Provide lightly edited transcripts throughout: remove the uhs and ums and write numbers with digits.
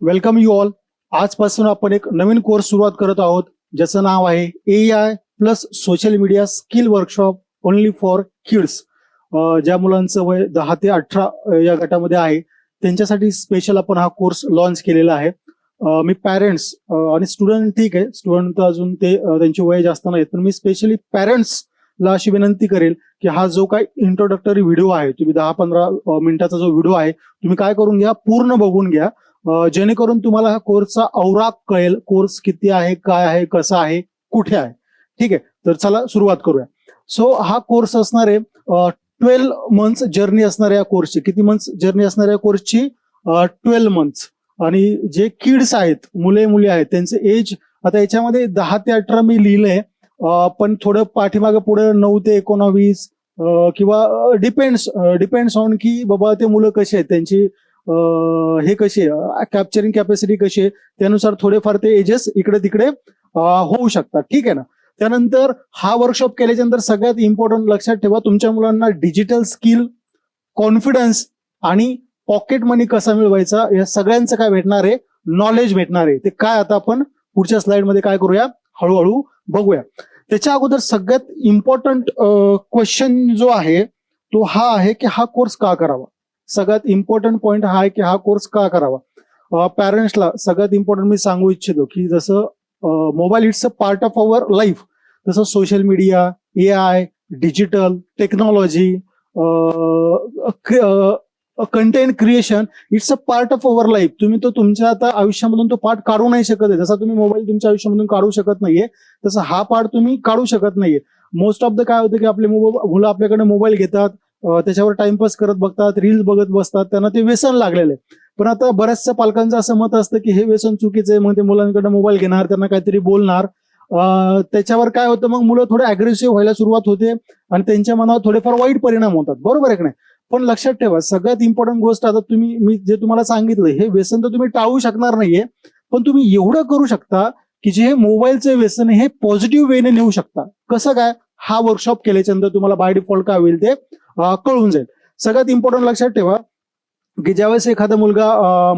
Welcome you all. आजपासून आपण एक नवीन कोर्स सुरुवात करत आहोत ज्याचं नाव आहे AI plus social media skill workshop only for kids. ज्या मुलांचं वय 10 ते 18 या गटामध्ये आहे त्यांच्यासाठी स्पेशल आपण हा कोर्स लॉन्च केलेला आहे. मी पॅरेंट्स आणि स्टुडंट, ठीक आहे, स्टुडंट तर अजून ते त्यांचे वय जास्त नाहीत, पण मी स्पेशली पॅरेंट्सला अशी विनंती करेल की हा जो काही इंट्रोडक्टरी व्हिडिओ आहे, तुम्ही 10-15 मिनिटाचा जो व्हिडिओ आहे तुम्ही काय करून घ्या, पूर्ण बघून घ्या, जेणेकरून तुम्हाला हा कोर्सचा औराक कळेल. कोर्स किती आहे, काय आहे, कसा आहे, कुठे आहे. ठीक आहे, तर चला सुरुवात करूया. सो हा कोर्स असणार आहे 12 मंथ्स जर्नी असणार आहे या कोर्सची. किती मंथ्स जर्नी असणार आहे या कोर्सची? 12 मंथ्स. आणि जे किड्स आहेत, मुले मुली आहेत, त्यांचे एज आता याच्यामध्ये 10 ते 18 मी लिहिलंय, पण थोडं पाठीमागे पुढे 9 ते 19 किंवा डिपेंड्स ऑन की बाबा ते मुलं कसे आहेत, त्यांची हे कसे कॅप्चरिंग कॅपॅसिटी कशी आहे, त्यानुसार थोडेफार ते एजेस इकडे तिकडे होऊ शकतात. ठीक आहे ना. त्यानंतर हा वर्कशॉप केल्याच्या नंतर सगळ्यात इम्पॉर्टंट लक्षात ठेवा, तुमच्या मुलांना डिजिटल स्किल, कॉन्फिडन्स आणि पॉकेट मनी कसा मिळवायचा या सगळ्यांचं काय भेटणार आहे, नॉलेज भेटणार आहे. ते काय आता आपण पुढच्या स्लाइड मध्ये काय करूया, हळूहळू बघूया. त्याच्या अगोदर सगळ्यात इम्पॉर्टंट क्वेश्चन जो आहे तो हा आहे की हा कोर्स का करावा. सगळ्यात इम्पॉर्टंट पॉइंट हा आहे की हा कोर्स का करावा. पॅरेंट्सला सगळ्यात इम्पॉर्टंट मी सांगू इच्छितो की जसं mobile it's a part of our life, तसं social media, AI, digital technology, content creation it's a part of our life. तुम्ही तो तुमच्या आता आयुष्यामधून तो पार्ट काढू नाही शकत आहे. जसा तुम्ही मोबाईल तुमच्या आयुष्यामधून काढू शकत नाहीये, तसं हा पार्ट तुम्ही काढू शकत नाहीये. मोस्ट ऑफ द काय होतं की आपले मुलं आपल्याकडे मोबाईल घेतात, त्याच्यावर टाइमपास करत बघतात, रील्स बघत बसतात, त्यांना ते व्यसन लागलेलं आहे. पण आता बऱ्याचशा पालकांचं असं मत असतं की हे व्यसन चुकीचं आहे, मग ते मुलांकडे मोबाईल घेणार, त्यांना काहीतरी बोलणार, त्याच्यावर काय होतं, मग मुलं थोडे अग्रेसिव्ह व्हायला सुरुवात होते आणि त्यांच्या मनावर थोडेफार वाईट परिणाम होतात. बरोबर आहे की नाही. पण लक्षात ठेवा, सगळ्यात इम्पॉर्टंट गोष्ट, आता मी जे तुम्हाला सांगितलं हे व्यसन तर तुम्ही टाळू शकणार नाहीये, पण तुम्ही एवढं करू शकता की जे मोबाईलचे व्यसन हे पॉझिटिव्ह वेने नेऊ शकता. कसं काय, हा वर्कशॉप केल्याच्या नंतर तुम्हाला बाय डिफॉल्ट काय होईल ते कळून जाईल. सगळ्यात इम्पॉर्टंट लक्षात ठेवा की ज्यावेळेस एखादा मुलगा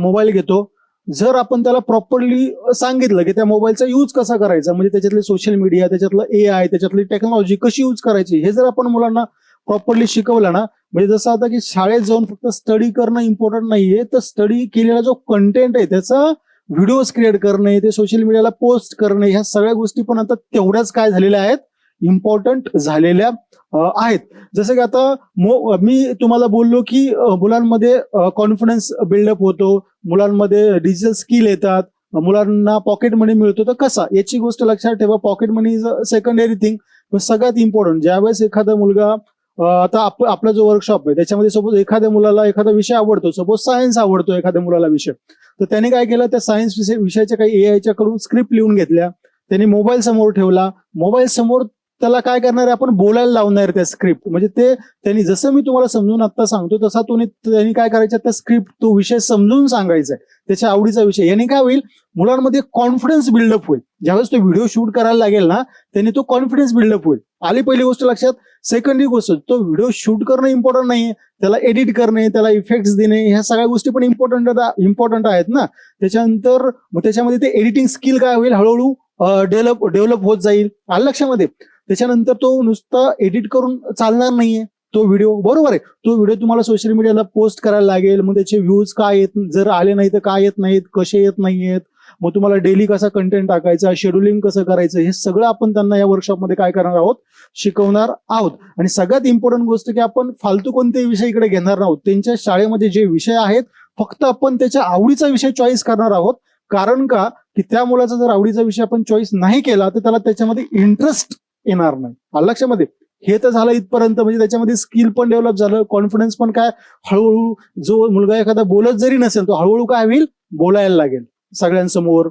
मोबाईल घेतो, जर आपण त्याला प्रॉपरली सांगितलं की त्या मोबाईलचा यूज कसा करायचा, म्हणजे त्याच्यातले सोशल मीडिया, त्याच्यातलं AI, त्याच्यातली टेक्नॉलॉजी कशी यूज करायची, हे जर आपण मुलांना प्रॉपरली शिकवलं ना, म्हणजे जसं आता की शाळेत जाऊन फक्त स्टडी करणं इम्पॉर्टंट नाहीये, तर स्टडी केलेला जो कंटेंट आहे त्याचा व्हिडिओज क्रिएट करणे, ते सोशल मीडियाला पोस्ट करणे, ह्या सगळ्या गोष्टी पण आता तेवढ्याच काय झालेल्या आहेत, इम्पॉर्टंट झालेल्या आहेत. जसं की आता मी तुम्हाला बोललो की मुलांमध्ये कॉन्फिडन्स बिल्डअप होतो, मुलांमध्ये डिजिटल स्किल येतात, मुलांना पॉकेट मनी मिळतो. तर कसा, याची गोष्ट लक्षात ठेवा. Pocket money is a secondary thing, पण सगळ्यात इम्पॉर्टंट ज्यावेळेस एखादा मुलगा आता आपला जो वर्कशॉप आहे त्याच्यामध्ये सपोज एखाद्या मुलाला एखादा विषय आवडतो, सपोज सायन्स आवडतो एखाद्या मुलाला विषय, तर त्याने काय केलं, त्या सायन्स विषयाच्या काही AIच्या कडून स्क्रिप्ट लिहून घेतल्या, त्यांनी मोबाईल समोर ठेवला, मोबाईल समोर त्याला काय करणार आहे, आपण बोलायला लावणार त्या स्क्रिप्ट. म्हणजे ते त्यांनी जसं मी तुम्हाला समजून आता सांगतो तसा त्यांनी काय करायचं, त्या स्क्रिप्ट तो विषय समजून सांगायचा आहे, त्याच्या आवडीचा विषय. याने काय होईल, मुलांमध्ये कॉन्फिडन्स बिल्डअप होईल. ज्यावेळेस तो व्हिडिओ शूट करायला लागेल ना, त्यांनी तो कॉन्फिडन्स बिल्डअप होईल. आली पहिली गोष्ट लक्षात. सेकंडरी गोष्ट, तो व्हिडिओ शूट करणं इम्पॉर्टंट नाहीये, त्याला एडिट करणे, त्याला इफेक्ट्स देणे, ह्या सगळ्या गोष्टी पण इम्पॉर्टंट आहेत ना. त्याच्यानंतर मग त्याच्यामध्ये ते एडिटिंग स्किल काय होईल, हळूहळू डेव्हलप होत जाईल. आलं लक्षामध्ये. त्याच्यानंतर तो नुसता एडिट करून चालणार नाहीये तो व्हिडिओ, बरोबर आहे. तो व्हिडिओ तुम्हाला सोशल मीडियाला पोस्ट करायला लागेल, मग त्याचे व्ह्यूज काय येत, जर आले नाही तर काय येत नाहीत, कसे येत नाहीयेत, मग तुम्हाला डेली कसा कंटेंट टाकायचा, शेड्युलिंग कसं करायचं, हे सगळं आपण त्यांना या वर्कशॉपमध्ये काय करणार आहोत, शिकवणार आहोत. आणि सगळ्यात इम्पॉर्टंट गोष्ट की आपण फालतू कोणतेही विषय इकडे घेणार आहोत. त्यांच्या शाळेमध्ये जे विषय आहेत फक्त आपण त्याच्या आवडीचा विषय चॉईस करणार आहोत. कारण का, की त्या मुलाचा जर आवडीचा विषय आपण चॉईस नाही केला तर त्याला त्याच्यामध्ये इंटरेस्ट येणार नाही. लक्षामध्ये. हे तर झालं इथपर्यंत, म्हणजे त्याच्यामध्ये स्किल पण डेव्हलप झालं, कॉन्फिडन्स पण काय हळूहळू, जो मुलगा एखादा बोलत जरी नसेल तो हळूहळू काय होईल, बोलायला लागेल सगळ्यांसमोर,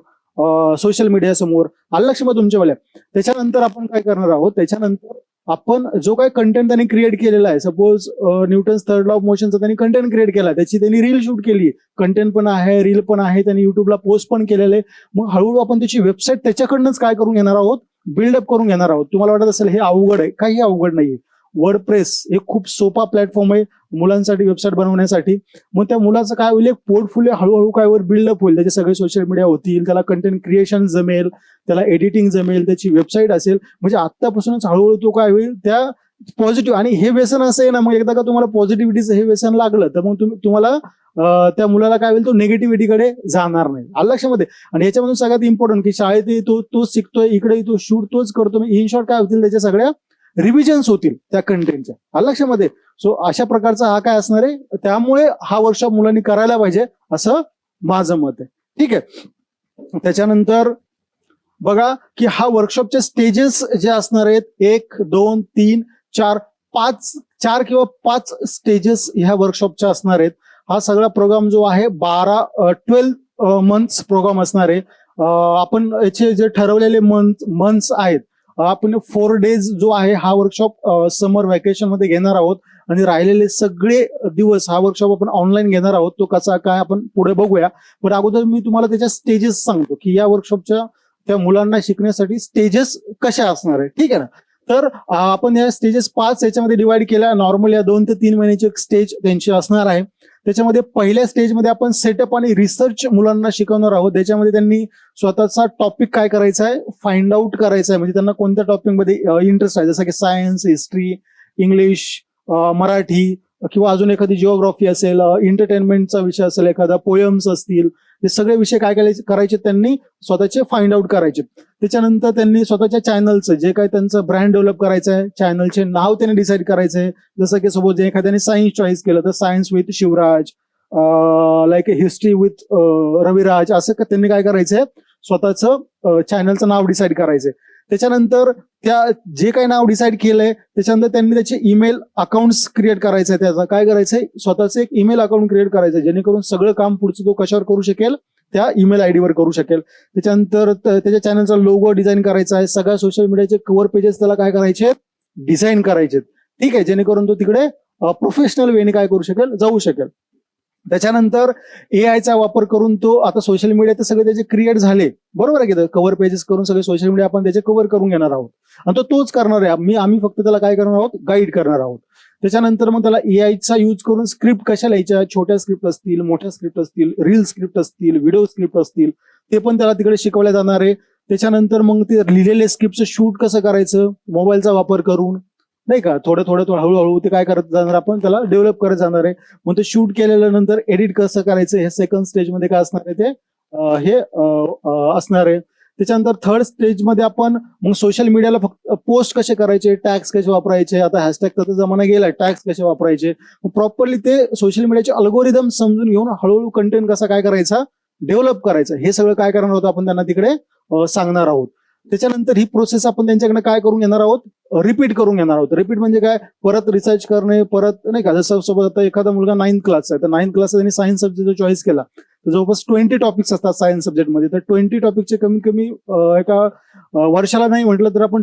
सोशल मीडिया समोर. आलं लक्षामध्ये तुमच्यावाल्या. त्याच्यानंतर आपण काय करणार आहोत, त्याच्यानंतर आपण जो काही कंटेंट त्यांनी क्रिएट केलेला आहे, suppose Newton's third law of मोशनचा त्यांनी कंटेंट क्रिएट केला, त्याची त्यांनी रील शूट केली, कंटेंट पण आहे, रील पण आहे, त्यांनी युट्यूबला पोस्ट पण केलेले. मग हळूहळू आपण त्याची वेबसाईट त्याच्याकडनंच काय करून घेणार आहोत, बिल्डअप करून घेणार आहोत. तुम्हाला वाटत असेल हे अवघड आहे, काही अवघड नाहीये. वर्डप्रेस हे खूप सोपा प्लॅटफॉर्म आहे मुलांसाठी वेबसाईट बनवण्यासाठी. मग त्या मुलाचं काय होईल, एक पोर्टफोलिओ हळूहळू काय वर बिल्डअप होईल, त्याचे सगळे सोशल मीडिया होतील, त्याला कंटेंट क्रिएशन जमेल, त्याला एडिटिंग जमेल, त्याची वेबसाईट असेल. म्हणजे आत्तापासूनच हळूहळू तो काय होईल त्या पॉझिटिव्ह. आणि हे व्यसन असं आहे ना, मग एकदा का तुम्हाला पॉझिटिव्हिटीचं हे व्यसन लागलं तर मग तुम्हाला त्या मुलाला काय होईल, तो निगेटिव्हिटीकडे जाणार नाही. आलं लक्षामध्ये. आणि याच्यामधून सगळ्यात इम्पॉर्टंट की शाळेत तो शिकतोय, इकडे तो शूट तोच करतो. इन शॉर्ट काय होतील, त्याच्या सगळ्या रिव्हिजन्स होतील त्या कंटेंटच्या. आलं लक्षामध्ये. सो अशा प्रकारचा हा काय असणार आहे, त्यामुळे हा वर्कशॉप मुलांनी करायला पाहिजे असं माझं मत आहे. ठीक आहे. त्याच्यानंतर बघा की हा वर्कशॉपचे स्टेजेस जे असणार आहेत 1, 2, 3, 4, 4 किंवा 5 स्टेजेस ह्या वर्कशॉपच्या असणार आहेत. हा सगळा प्रोग्राम जो आहे 12 मंथ्स प्रोग्राम असणार आहे. आपण याचे जे ठरवलेले मंथ्स आहेत, आपण 4 डेज जो आहे हा वर्कशॉप समर व्हॅकेशन मध्ये घेणार आहोत आणि राहिलेले सगळे दिवस हा वर्कशॉप आपण ऑनलाईन घेणार आहोत. तो कसा काय आपण पुढे बघूया. पण अगोदर मी तुम्हाला त्याच्या स्टेजेस सांगतो की या वर्कशॉपच्या त्या मुलांना शिकण्यासाठी स्टेजेस कशा असणार आहे. ठीक आहे ना. तर आपण या स्टेजेस 5 याच्यामध्ये डिवाइड केल्या. नॉर्मल या 2 ते 3 महिन्याची एक स्टेज त्यांची असणार आहे. त्याच्यामध्ये पहिल्या स्टेजमध्ये आपण सेटअप आणि रिसर्च मुलांना शिकवणार आहोत. त्याच्यामध्ये त्यांनी स्वतःचा टॉपिक काय करायचा आहे, फाइंड आउट करायचा आहे. म्हणजे त्यांना कोणत्या टॉपिकमध्ये इंटरेस्ट आहे, जसं की सायन्स, हिस्ट्री, इंग्लिश, मराठी किंवा अजून एखादी जिओग्राफी असेल, एंटरटेनमेंटचा विषय असेल, एखादा पोएम्स असतील, हे सगळे विषय काय करायचे त्यांनी स्वतःचे फाइंड आउट करायचे. त्याच्यानंतर त्यांनी स्वतःच्या चॅनलचं जे काही त्यांचं ब्रँड डेव्हलप करायचं आहे, चॅनलचे नाव त्यांनी डिसाईड करायचं आहे. जसं की सपोज एखाद्याने सायन्स चॉईस केलं तर science with Shivraj, like history with Raviraj, असं त्यांनी काय करायचंय, स्वतःचं चॅनलचं नाव डिसाईड करायचंय. त्याच्यानंतर त्या जे काही नाव डिसाईड केलंय त्याच्यानंतर त्यांनी त्याचे ईमेल अकाउंट्स क्रिएट करायचंय. त्याचा काय करायचंय, स्वतःचं एक ईमेल अकाउंट क्रिएट करायचंय, जेणेकरून सगळं काम पुढचं तो कशावर करू शकेल, त्या ईमेल आयडी वर करू शकेल. त्याच्यानंतर त्याच्या चॅनलचा लोगो डिझाईन करायचा आहे. सगळ्या सोशल मीडियाचे कव्हर पेजेस त्याला काय करायचे, डिझाईन करायचे. ठीक आहे, जेणेकरून तो तिकडे प्रोफेशनल वेने काय करू शकेल, जाऊ शकेल. त्याच्यानंतर एआयचा वापर करून तो आता सोशल मीडिया तर सगळे त्याचे क्रिएट झाले, बरोबर आहे की कव्हर पेजेस करून सगळे सोशल मीडिया आपण त्याचे कव्हर करून घेणार आहोत आणि तोच करणार आहे. आम्ही फक्त त्याला काय करणार आहोत, गाईड करणार आहोत. त्याच्यानंतर मग त्याला एआयचा यूज करून स्क्रिप्ट कशा लिहायच्या, छोट्या स्क्रिप्ट असतील, मोठ्या स्क्रिप्ट असतील, रील स्क्रिप्ट असतील, व्हिडिओ स्क्रिप्ट असतील, ते पण त्याला तिकडे शिकवल्या जाणार आहे. त्याच्यानंतर मग ते लिहिलेले स्क्रिप्टचं शूट कसं करायचं मोबाईलचा वापर करून, नाही का, थोडं हळूहळू ते काय करत जाणार, आपण त्याला डेव्हलप करत जाणार आहे. मग ते शूट केलेल्या नंतर एडिट कसं करायचं हे सेकंड स्टेजमध्ये काय असणार आहे, ते हे असणार आहे. त्याच्यानंतर थर्ड स्टेजमध्ये आपण मग सोशल मीडियाला फक्त पोस्ट कसे करायचे, टॅग्स कसे वापरायचे, आता हॅशटॅगचा तर जमाना गेलाय, टॅग्स कसे वापरायचे, प्रॉपरली ते सोशल मीडियाचे अल्गोरिदम समजून घेऊन हळूहळू कंटेंट कसा काय करायचा, डेव्हलप करायचं, हे सगळं काय करणार आहोत आपण त्यांना तिकडे सांगणार आहोत. त्याच्यानंतर ही प्रोसेस आपण त्यांच्याकडे काय करून घेणार आहोत, रिपीट करून घेणार आहोत. रिपीट म्हणजे काय, परत रिसर्च करणे, परत नाही का, जसं सोबत आता एखादा मुलगा 9th क्लास आहे तर 9th क्लास त्यांनी सायन्स सब्जेक्ट चॉईस केला तर जवळपास 20 टॉपिक्स असतात सायन्स सब्जेक्टमध्ये. तर 20 टॉपिकचे कमीत कमी एका वर्षाला नाही म्हटलं तर आपण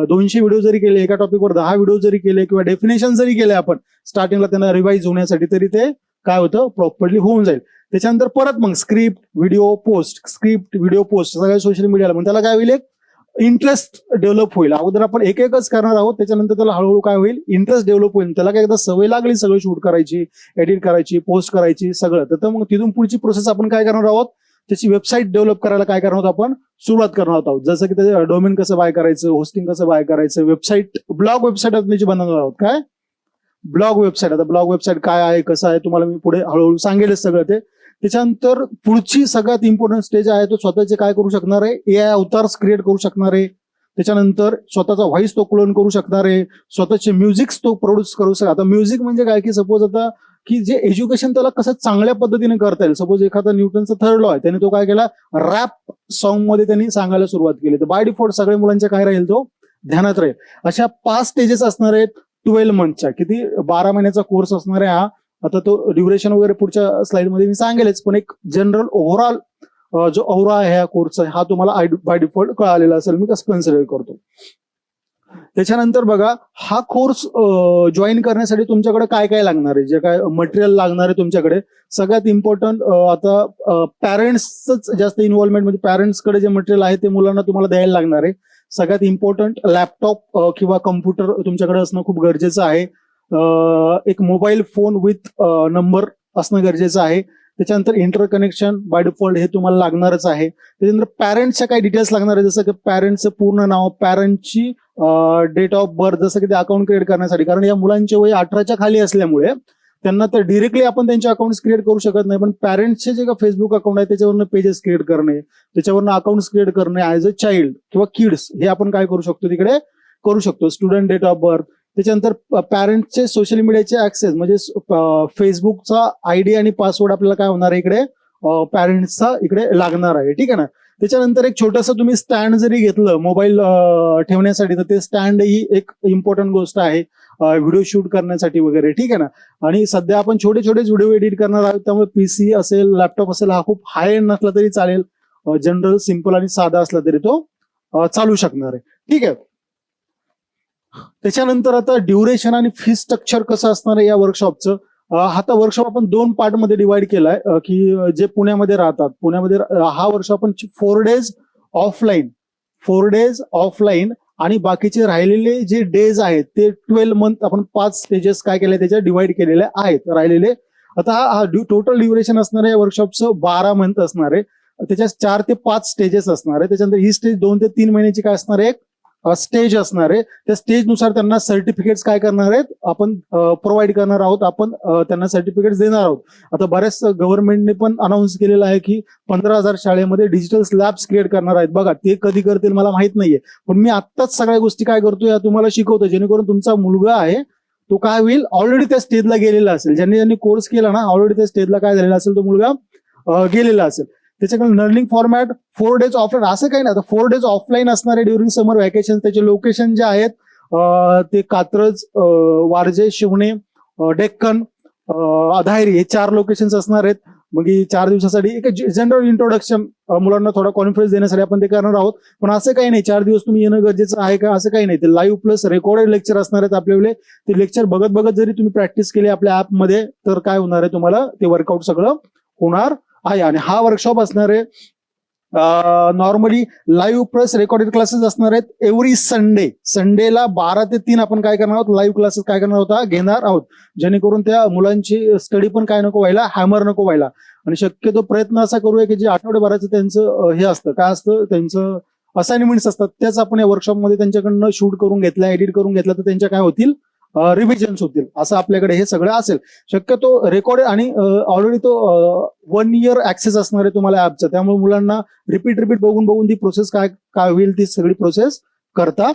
200 व्हिडिओ जरी केले, एका टॉपिकवर 10 व्हिडिओ जरी केले किंवा डेफिनेशन जरी केले आपण स्टार्टिंगला त्यांना रिवाइज होण्यासाठी, तरी ते काय होतं, प्रॉपरली होऊन जाईल. त्याच्यानंतर परत मग script, video post, script, video post सगळ्या सोशल मीडियाला, मग त्याला काय होईल, एक इंटरेस्ट डेव्हलप होईल. अगोदर आपण एकच करणार आहोत, त्याच्यानंतर त्याला हळूहळू काय होईल, इंटरेस्ट डेव्हलप होईल. त्याला काय एकदा सवय लागली सगळं शूट करायची, एडिट करायची, पोस्ट करायची सगळं, तर मग तिथून पुढची प्रोसेस आपण काय करणार आहोत, त्याची वेबसाईट डेव्हलप करायला काय करणार आहोत, आपण सुरुवात करणार आहोत. जसं की त्याचं डोमेन कसं बाय करायचं, होस्टिंग कसं बाय करायचं, वेबसाईट, ब्लॉग वेबसाईट त्याची बनवणार आहोत. काय ब्लॉग वेबसाईट, आता ब्लॉग वेबसाईट काय आहे, कसं आहे, तुम्हाला मी पुढे हळूहळू सांगेलच सगळं ते. त्याच्यानंतर पुढची सगळ्यात इम्पॉर्टंट स्टेज आहे तो स्वतःचे काय करू शकणार आहे, एआय अवतार्स क्रिएट करू शकणार आहे. त्याच्यानंतर स्वतःचा व्हॉइस तो क्लोन करू शकणार आहे, स्वतःचे म्युझिक्स तो प्रोड्यूस करू शकतो. आता म्युझिक म्हणजे काय, की सपोज आता की जे एज्युकेशन त्याला कसं चांगल्या पद्धतीने करता येईल. सपोज एखादा न्यूटनचा थर्ड लॉ आहे, त्याने तो काय केला, रॅप सॉन्ग मध्ये त्यांनी सांगायला सुरुवात केली. तर बाय डिफॉल्ट सगळ्या मुलांच्या काय राहील, तो ध्यानात राहील. अशा 5 स्टेजेस असणार आहेत 12 मंथच्या, किती 12 महिन्याचा कोर्स असणार आहे हा. आता तो ड्युरेशन वगैरे पुढच्या स्लाइडमध्ये मी सांगेलच, पण एक जनरल ओव्हरऑल जो औरा आहे ह्या कोर्सचा, हा तुम्हाला बाय डिफॉल्ट कळालेला असेल, मी कसं कन्सिडर करतो. त्याच्यानंतर बघा, हा कोर्स जॉईन करण्यासाठी तुमच्याकडे काय काय लागणार आहे, जे काय मटेरियल लागणार आहे तुमच्याकडे, सगळ्यात इम्पॉर्टंट आता पॅरेंट्सच जास्त इन्व्हॉल्वमेंट, म्हणजे पॅरेंट्सकडे जे मटेरियल आहे ते मुलांना तुम्हाला द्यायला लागणार आहे. सगळ्यात इम्पॉर्टंट लॅपटॉप किंवा कम्प्युटर तुमच्याकडे असणं खूप गरजेचं आहे. एक मोबाईल फोन विथ नंबर असणं गरजेचं आहे. त्याच्यानंतर इंटरकनेक्शन बाय डिफॉल्ट हे तुम्हाला लागणारच आहे. त्याच्यानंतर पॅरेंट्सच्या काही डिटेल्स लागणार आहे, जसं की पॅरेंट्सचं पूर्ण नाव, पॅरेंटची डेट ऑफ बर्थ, जसं की ते अकाउंट क्रिएट करण्यासाठी, कारण या मुलांचे वय 18च्या खाली असल्यामुळे त्यांना तर डिरेक्टली आपण त्यांचे अकाउंट क्रिएट करू शकत नाही. पण पॅरेंट्सचे जे का फेसबुक अकाउंट आहे त्याच्यावरनं पेजेस क्रिएट करणे, त्याच्यावरनं अकाउंट क्रिएट करणे ऍज अ चाइल्ड किंवा किड्स, हे आपण काय करू शकतो तिकडे करू शकतो. स्टुडंट डेट ऑफ बर्थ, त्याच्यानंतर पॅरेंट्सचे सोशल मीडियाचे ऍक्सेस, म्हणजे फेसबुकचा आयडी आणि पासवर्ड आपल्याला काय होणार आहे इकडे पॅरेंट्सचा इकडे लागणार आहे. ठीक आहे ना. त्याच्यानंतर एक छोटंसं तुम्ही स्टँड जरी घेतलं मोबाईल ठेवण्यासाठी, तर ते स्टँड ही एक इम्पॉर्टंट गोष्ट आहे व्हिडिओ शूट करण्यासाठी वगैरे. ठीक आहे ना. आणि सध्या आपण छोटे छोटेच व्हिडिओ एडिट करणार आहोत, त्यामुळे पीसी असेल, लॅपटॉप असेल, हा खूप हाय एंड नसला तरी चालेल, जनरल सिम्पल आणि साधा असला तरी तो चालू शकणार आहे. ठीक आहे. त्याच्यानंतर आता ड्युरेशन आणि फी स्ट्रक्चर कसं असणार आहे या वर्कशॉपचं. आता वर्कशॉप आपण 2 पार्टमध्ये डिवाइड केलाय, की जे पुण्यामध्ये राहतात, पुण्यामध्ये हा वर्कशॉप आपण 4 डेज ऑफलाईन आणि बाकीचे राहिलेले जे डेज आहेत ते 12 मंथ आपण 5 स्टेजेस काय केले त्याच्यात डिवाइड केलेले आहेत राहिलेले. आता हा टोटल ड्युरेशन असणार आहे या वर्कशॉपचं 12 मंथ असणार आहे. त्याच्यात 4 ते 5 स्टेजेस असणार आहे. त्याच्यानंतर ही स्टेज 2 ते 3 महिन्याची काय असणार आहे, स्टेज असणार आहे. त्या स्टेजनुसार त्यांना सर्टिफिकेट्स काय करणार आहेत आपण प्रोव्हाइड करणार आहोत, आपण त्यांना सर्टिफिकेट्स देणार आहोत. आता बऱ्याच गव्हर्नमेंटने पण अनाऊन्स केलेलं आहे की 15,000 शाळेमध्ये डिजिटल स्लॅब्स क्रिएट करणार आहेत. बघा ते कधी करतील मला माहित नाहीये, पण मी आत्ताच सगळ्या गोष्टी काय करतोय तुम्हाला शिकवतो, जेणेकरून तुमचा मुलगा आहे तो काय होईल, ऑलरेडी त्या स्टेजला गेलेला असेल. ज्यांनी कोर्स केला ना, ऑलरेडी त्या स्टेजला काय झालेला असेल, तो मुलगा गेलेला असेल. त्याच्याकडे लर्निंग फॉर्मॅट 4 डेज ऑफलाईन असं काही नाही. आता 4 डेज ऑफलाईन असणार आहे ड्युरिंग समर व्हॅकेशन. त्याचे लोकेशन जे आहेत ते कात्रज, वारजे, शिवणे, डेक्कन, धायरी हे 4 लोकेशन्स असणार आहेत. मग ही 4 दिवसासाठी एक जनरल इंट्रोडक्शन, मुलांना थोडा कॉन्फिडन्स देण्यासाठी आपण ते करणार आहोत. पण असं काही नाही 4 दिवस तुम्ही येणं गरजेचं आहे का, असं काही नाही. ते लाईव्ह प्लस रेकॉर्डेड लेक्चर असणार आहेत आपल्याकडे. ते लेक्चर बघत बघत जरी तुम्ही प्रॅक्टिस केली आपल्या ऍपमध्ये तर काय होणार आहे, तुम्हाला ते वर्कआउट सगळं होणार आहे. आणि हा वर्कशॉप असणार आहे normally live plus recorded classes असणार आहेत एव्हरी संडेला 12 ते 3 आपण काय करणार आहोत, लाईव्ह क्लासेस काय करणार होता घेणार आहोत, जेणेकरून त्या मुलांची स्टडी पण काय नको व्हायला, हॅमर नको व्हायला. आणि शक्यतो प्रयत्न असा करूया की जे आठवड्याभराचं त्यांचं हे असतं, काय असतं त्यांचं असाइनमेंट्स असतात, त्याच आपण या वर्कशॉपमध्ये त्यांच्याकडनं शूट करून घेतल्या, एडिट करून घेतल्या, तर त्यांच्या काय होतील रिव्हिजन्स होतील. असं आपल्याकडे हे सगळं असेल. शक्यतो रेकॉर्ड आणि ऑलरेडी तो 1 इयर ऍक्सेस असणार आहे तुम्हाला ऍपचा, त्यामुळे मुलांना रिपीट बघून ती प्रोसेस काय होईल ती सगळी प्रोसेस करता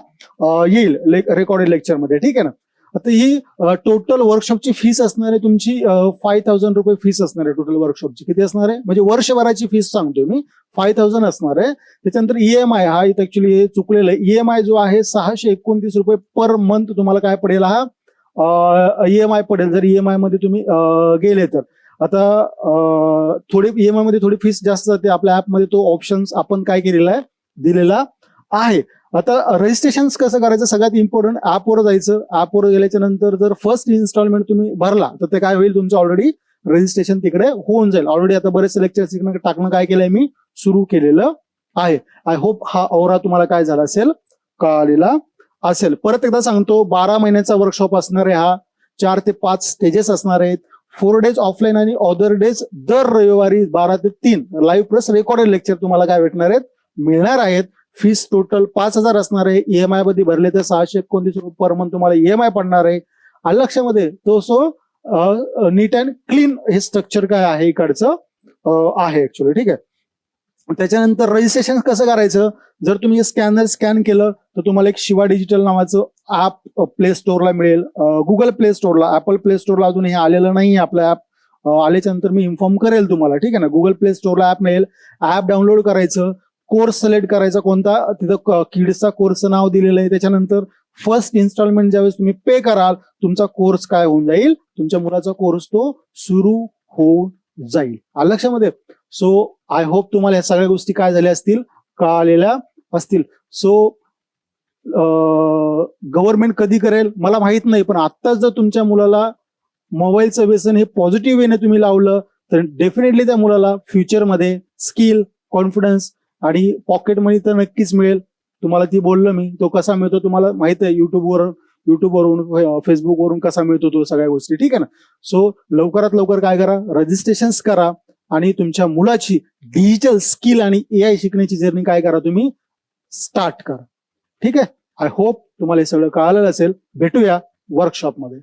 येईल रेकॉर्डेड लेक्चरमध्ये. ठीक आहे ना. आता ही टोटल वर्कशॉपची फीस असणार आहे तुमची 5,000 रुपये फीस असणार आहे टोटल वर्कशॉपची. किती असणार आहे म्हणजे वर्षभराची फीस सांगतोय मी, 5,000 असणार आहे. त्याच्यानंतर ईएमआय हा इथं ऍक्च्युली हे चुकलेलं आहे. ईएमआय जो आहे 629 रुपये पर मंथ तुम्हाला काय पडेल, हा ईएमआय पडेल जर ईएमआय मध्ये तुम्ही गेले तर. आता थोडी ईएमआय मध्ये थोडी फीस जास्त जाते. आपल्या ऍपमध्ये तो ऑप्शन्स आपण काय केलेला आहे, दिलेला आहे. आता रजिस्ट्रेशन कसं करायचं, सगळ्यात इम्पॉर्टंट ऍपवर जायचं. ऍपवर गेल्याच्या नंतर जर फर्स्ट इन्स्टॉलमेंट तुम्ही भरला तर ते काय होईल, तुमचं ऑलरेडी रजिस्ट्रेशन तिकडे होऊन जाईल. ऑलरेडी आता बरेचसे लेक्चर टाकणं काय केलंय मी सुरू केलेलं आहे. आय होप हा औरा तुम्हाला काय झाला असेल, कळालेला असेल. परत एकदा सांगतो, 12 महिन्याचा वर्कशॉप असणार आहे हा. 4 ते 5 स्टेजेस असणार आहेत. 4 डेज ऑफलाईन आणि अदर डेज दर रविवारी 12 ते 3 लाईव्ह प्लस रेकॉर्डेड लेक्चर तुम्हाला काय भेटणार आहेत, मिळणार आहेत. फीस टोटल 5,000 असणार आहे. ईएमआय मध्ये भरले तर 629 रुपये पर मंथ तुम्हाला ईएमआय पडणार आहे. आणि लक्षामध्ये तो नीट अँड क्लीन हे स्ट्रक्चर काय आहे इकडचं आहे ऍक्च्युली. ठीक आहे. त्याच्यानंतर रजिस्ट्रेशन कसं करायचं, जर तुम्ही स्कॅनर स्कॅन केलं तर तुम्हाला एक शिवा डिजिटल नावाचं ऍप प्ले स्टोअरला मिळेल, गुगल प्ले स्टोअरला, ऍपल प्ले स्टोअरला अजून हे आलेलं नाही आपलं ऍप. आल्याच्या नंतर मी इन्फॉर्म करेल तुम्हाला. ठीक आहे ना. गुगल प्ले स्टोअरला ऍप मिळेल. ऍप डाउनलोड करायचं, कोर्स सिलेक्ट करायचा कोणता, तिथं किड्सचा कोर्सचं नाव दिलेलं आहे. त्याच्यानंतर फर्स्ट इन्स्टॉलमेंट ज्यावेळेस तुम्ही पे कराल तुमचा कोर्स काय होऊन जाईल, तुमच्या मुलाचा कोर्स तो सुरू होऊन जाईल. लक्षामध्ये. सो आय होप तुम्हाला या सगळ्या गोष्टी काय झाल्या असतील, कळालेल्या असतील. सो गव्हर्नमेंट कधी करेल मला माहित नाही, पण आत्ताच जर तुमच्या मुलाला मोबाईलचं व्यसन हे पॉझिटिव्ह वेने तुम्ही लावलं तर डेफिनेटली त्या मुलाला फ्युचरमध्ये स्किल, कॉन्फिडन्स आणि पॉकेट मनी तर नक्कीच मिळेल. तुम्हाला ती बोललो मी, तो कसा मिळतो तुम्हाला माहित आहे, युट्यूबवरून फेसबुकवरून कसा मिळतो तो सगळ्या गोष्टी, ठीक आहे ना. सो लवकरात लवकर काय करा, रजिस्ट्रेशन करा आणि तुमच्या मुलाची डिजिटल स्किल आणि AI शिकण्याची जर्नी काय करा, तुम्ही स्टार्ट करा. ठीक आहे. आय होप तुम्हाला हे सगळं कळालेलं असेल. भेटूया वर्कशॉपमध्ये.